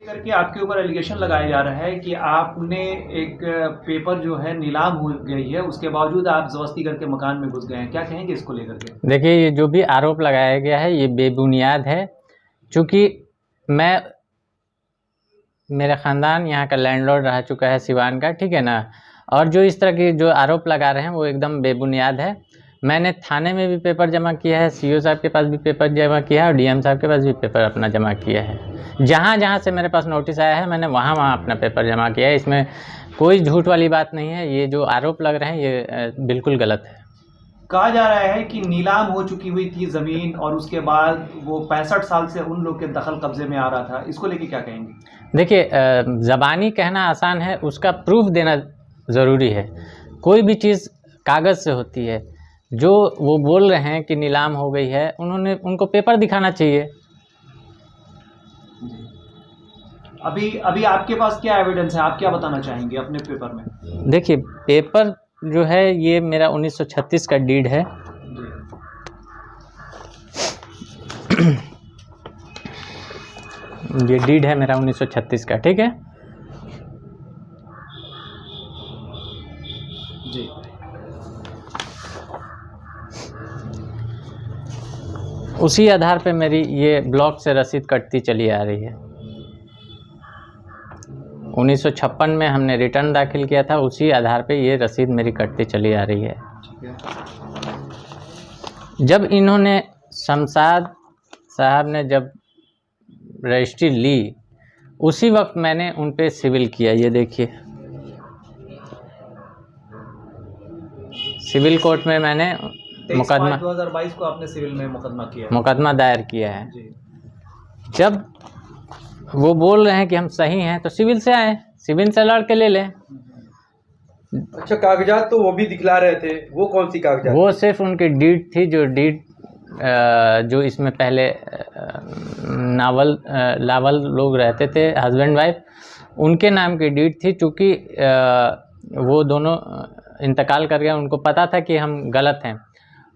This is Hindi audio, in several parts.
करके आपके ऊपर एलिगेशन लगाया जा रहा है कि आपने एक पेपर जो है नीलाम हो गई है, उसके बावजूद आप जबरदस्ती करके मकान में घुस गए हैं। क्या कहेंगे इसको लेकर के? देखिए, ये जो भी आरोप लगाया गया है ये बेबुनियाद है। चूँकि मेरा ख़ानदान यहाँ का लैंडलॉर्ड रह चुका है सिवान का, ठीक है ना। और जो इस तरह के जो आरोप लगा रहे हैं वो एकदम बेबुनियाद है। मैंने थाने में भी पेपर जमा किया है, सीओ साहब के पास भी पेपर जमा किया है और डीएम साहब के पास भी पेपर अपना जमा किया है। जहाँ जहाँ से मेरे पास नोटिस आया है मैंने वहाँ वहाँ अपना पेपर जमा किया है। इसमें कोई झूठ वाली बात नहीं है। ये जो आरोप लग रहे हैं ये बिल्कुल गलत है। कहा जा रहा है कि नीलाम हो चुकी हुई थी ज़मीन और उसके बाद वो 65 साल से उन लोग के दखल कब्जे में आ रहा था। इसको लेके क्या कहेंगे? देखिए, ज़बानी कहना आसान है, उसका प्रूफ देना ज़रूरी है। कोई भी चीज़ कागज़ से होती है। जो वो बोल रहे हैं कि नीलाम हो गई है, उनको पेपर दिखाना चाहिए। अभी आपके पास क्या एविडेंस है? आप क्या बताना चाहेंगे अपने पेपर में? देखिए, पेपर जो है ये मेरा 1936 का डीड है। ये डीड है मेरा 1936 का, ठीक है जी। उसी आधार पे मेरी ये ब्लॉक से रसीद कटती चली आ रही है। 1956 में हमने रिटर्न दाखिल किया था, उसी आधार पे ये रसीद मेरी कटती चली आ रही है। जब इन्होंने शमशाद साहब ने जब रजिस्ट्री ली उसी वक्त मैंने उन पे सिविल किया। ये देखिए, सिविल कोर्ट में मैंने मुकदमा 2022 को आपने सिविल में मुकदमा दायर किया है। जब वो बोल रहे हैं कि हम सही हैं तो सिविल से आए, सिविल से लड़ के ले लें। अच्छा, कागजात तो वो भी दिखला रहे थे, वो कौन सी कागजात? वो सिर्फ उनकी डीड थी, जो डीड जो इसमें पहले लावल लोग रहते थे, हस्बैंड वाइफ, उनके नाम की डीड थी। चूँकि वो दोनों इंतकाल कर गए, उनको पता था कि हम गलत हैं।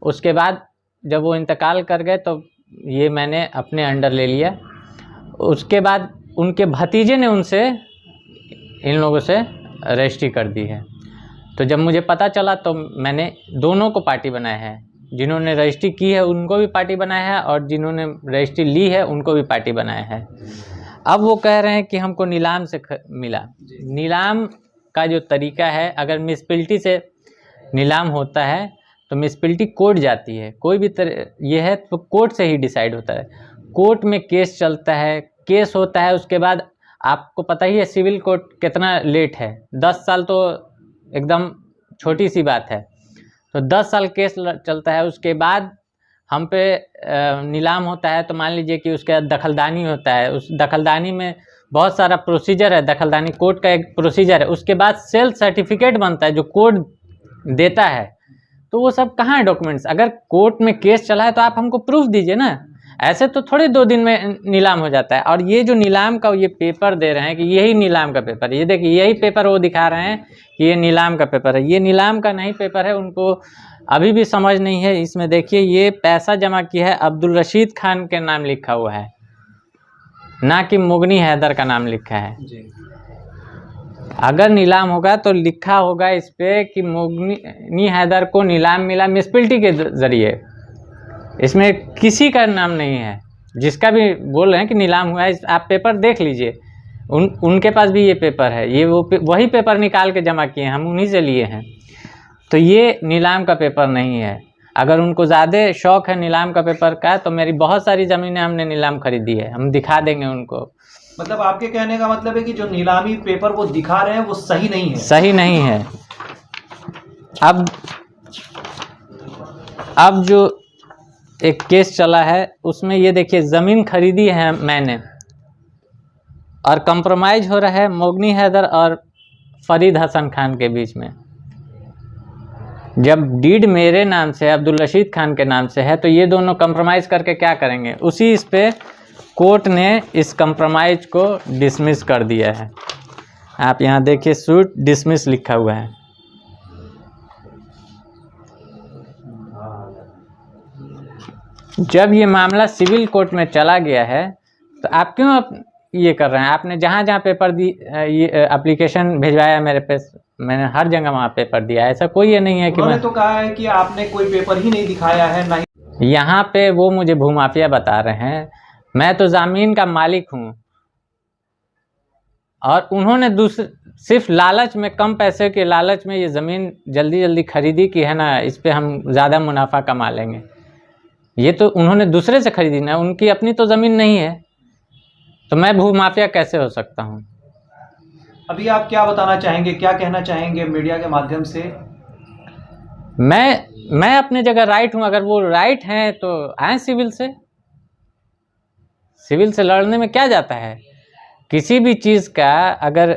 उसके बाद जब वो इंतकाल कर गए तो ये मैंने अपने अंडर ले लिया। उसके बाद उनके भतीजे ने उनसे इन लोगों से रजिस्ट्री कर दी है। तो जब मुझे पता चला तो मैंने दोनों को पार्टी बनाया है। जिन्होंने रजिस्ट्री की है उनको भी पार्टी बनाया है और जिन्होंने रजिस्ट्री ली है उनको भी पार्टी बनाया है। अब वो कह रहे हैं कि हमको नीलाम से मिला। नीलाम का जो तरीका है, अगर म्युनिसिपैलिटी से नीलाम होता है तो म्युनिसिपैलिटी कोर्ट जाती है। कोई भी ये है तो कोर्ट से ही डिसाइड होता है। कोर्ट में केस चलता है, केस होता है, उसके बाद आपको पता ही है सिविल कोर्ट कितना लेट है। 10 साल तो एकदम छोटी सी बात है। तो 10 साल केस चलता है, उसके बाद हम पे नीलाम होता है। तो मान लीजिए कि उसके बाद दखलदानी होता है। उस दखलदानी में बहुत सारा प्रोसीजर है। दखलदानी कोर्ट का एक प्रोसीजर है। उसके बाद सेल्फ सर्टिफिकेट बनता है जो कोर्ट देता है। तो वो सब कहाँ है डॉक्यूमेंट्स? अगर कोर्ट में केस चला है तो आप हमको प्रूफ दीजिए ना। ऐसे तो थोड़े 2 दिन में नीलाम हो जाता है। और ये जो नीलाम का ये पेपर दे रहे हैं कि यही नीलाम का पेपर है, ये देखिए यही पेपर वो दिखा रहे हैं कि ये नीलाम का पेपर है। ये नीलाम का नहीं पेपर है। उनको अभी भी समझ नहीं है। इसमें देखिए, ये पैसा जमा किया है अब्दुल रशीद खान के नाम लिखा हुआ है, ना कि मुगनी हैदर का नाम लिखा है जी। अगर नीलाम होगा तो लिखा होगा इस पे कि मुगनी हैदर को नीलाम मिला म्युनिसिपैलिटी के जरिए। इसमें किसी का नाम नहीं है। जिसका भी बोल रहे हैं कि नीलाम हुआ है, आप पेपर देख लीजिए। उनके पास भी ये पेपर है। ये वही पेपर निकाल के जमा किए हैं, हम उन्हीं से लिए हैं। तो ये नीलाम का पेपर नहीं है। अगर उनको ज़्यादा शौक़ है नीलाम का पेपर का तो मेरी बहुत सारी ज़मीनें हमने नीलाम खरीदी है, हम दिखा देंगे उनको। मतलब आपके कहने का मतलब है कि जो नीलामी पेपर वो दिखा रहे हैं वो सही नहीं है? सही नहीं है। अब जो एक केस चला है उसमें ये देखिए, ज़मीन खरीदी है मैंने और कंप्रोमाइज़ हो रहा है मुगनी हैदर और फरीद हसन खान के बीच में। जब डीड मेरे नाम से अब्दुल रशीद खान के नाम से है तो ये दोनों कंप्रोमाइज़ करके क्या करेंगे? उसी इस पे कोर्ट ने इस कंप्रोमाइज़ को डिसमिस कर दिया है। आप यहाँ देखिए, सूट डिसमिस लिखा हुआ है। जब ये मामला सिविल कोर्ट में चला गया है तो आप क्यों ये कर रहे हैं। आपने जहाँ जहाँ पेपर दी, ये एप्लीकेशन भिजवाया मेरे पे, मैंने हर जगह वहाँ पेपर दिया। ऐसा कोई ये नहीं है कि उन्होंने तो कहा है कि आपने कोई पेपर ही नहीं दिखाया है, ना ही यहाँ पे वो मुझे भूमाफिया बता रहे हैं। मैं तो ज़मीन का मालिक हूँ और उन्होंने सिर्फ लालच में, कम पैसे के लालच में ये ज़मीन जल्दी जल्दी खरीदी कि है ना, इस पे हम ज़्यादा मुनाफा कमा लेंगे। ये तो उन्होंने दूसरे से खरीदी ना, उनकी अपनी तो ज़मीन नहीं है, तो मैं भूमाफिया कैसे हो सकता हूँ? अभी आप क्या बताना चाहेंगे, क्या कहना चाहेंगे मीडिया के माध्यम से? मैं अपनी जगह राइट हूँ। अगर वो राइट हैं तो आए सिविल से लड़ने में क्या जाता है? किसी भी चीज़ का अगर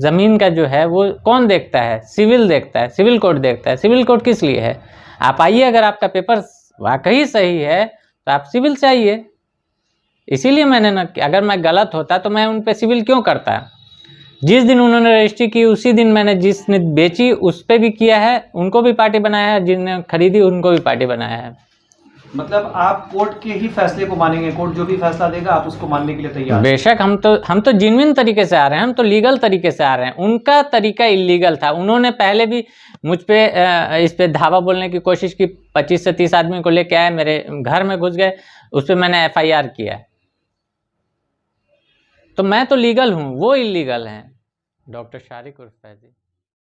ज़मीन का जो है वो कौन देखता है? सिविल देखता है, सिविल कोर्ट देखता है। सिविल कोर्ट किस लिए है? आप आइए, अगर आपका पेपर वाकई सही है तो आप सिविल से आइए। इसीलिए मैंने ना, अगर मैं गलत होता तो मैं उन पे सिविल क्यों करता? जिस दिन उन्होंने रजिस्ट्री की उसी दिन मैंने, जिसने बेची उस पर भी किया है, उनको भी पार्टी बनाया है, जिनने खरीदी उनको भी पार्टी बनाया है। मतलब आप कोर्ट के ही फैसले को मानेंगे, कोर्ट जो भी फैसला देगा आप उसको मानने के लिए तैयार हैं? बेशक, हम तो जेन्युइन तरीके से आ रहे हैं, हम तो लीगल तरीके से आ रहे हैं। उनका तरीका इलीगल था। उन्होंने पहले भी मुझ पे इस पे धावा बोलने की कोशिश की। 25 से 30 आदमी को लेके आए, मेरे घर में घुस गए, उस पर मैंने FIR किया। तो मैं तो लीगल हूँ, वो इलीगल हैं। डॉक्टर शारिक उर्फ फैजी।